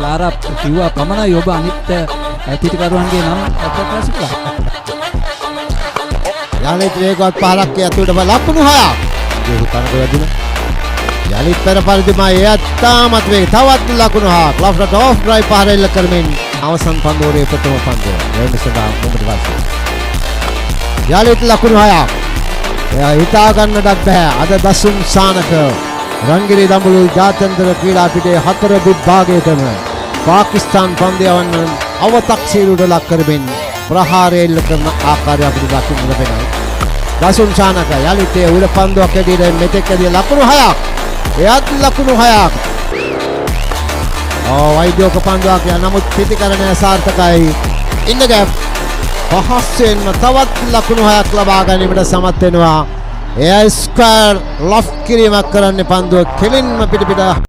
ලාරා කිව්වා පමණයි ඔබ අනිත් පිටිකරුවන්ගේ නම් ප්‍රකාශ කළා. යලිත් වේගවත් පහලක් ඇතුළට ලකුණු 6ක්. ඒක තරක වැදුණා. යලිත් පෙර පරිදිම එයත්තාමත් වේ. තවත් ලකුණු 6ක්. ලෆ්ට් ඔෆ් ඩ්‍රයිව් පහරෙල්ල කරමින් අවසන් පන්දුවේ ප්‍රථම පන්දුව. වෙනසදා මොකද වාසිය. යලිත් ලකුණු 6ක්. එයා හිතා ගන්නටත් බෑ. අද දසුන් සානක රංගිරි දඹුලු ජාත්‍යන්තර ක්‍රීඩා පිටේ 4 විභාගයේම පාකිස්තාන් පන්දියවන් අවතක්සීරුවට ලක් කරමින් ප්‍රහාරය එල්ල කරන ආකාරය අපිට දකින්න ලැබෙනවා. දසුන් සානක යලිත් ඒ උඩ පන්දුවක් ඇදීලා මෙතෙක්දී ලකුණු 6ක්. එයත් ලකුණු 6ක්. වෛද්‍යෝක පන්දුවක් යා නමුත් පිටිකරණය සාර්ථකයි. ඉන්න ගැප් පහසෙන්ම තවත් ලකුණු 6ක් ලබා ගැනීමට සමත් වෙනවා. එයා ස්ක්වයර් ලොෆ් කිරීමක් කරන්නේ පන්දුව කෙලින්ම පිට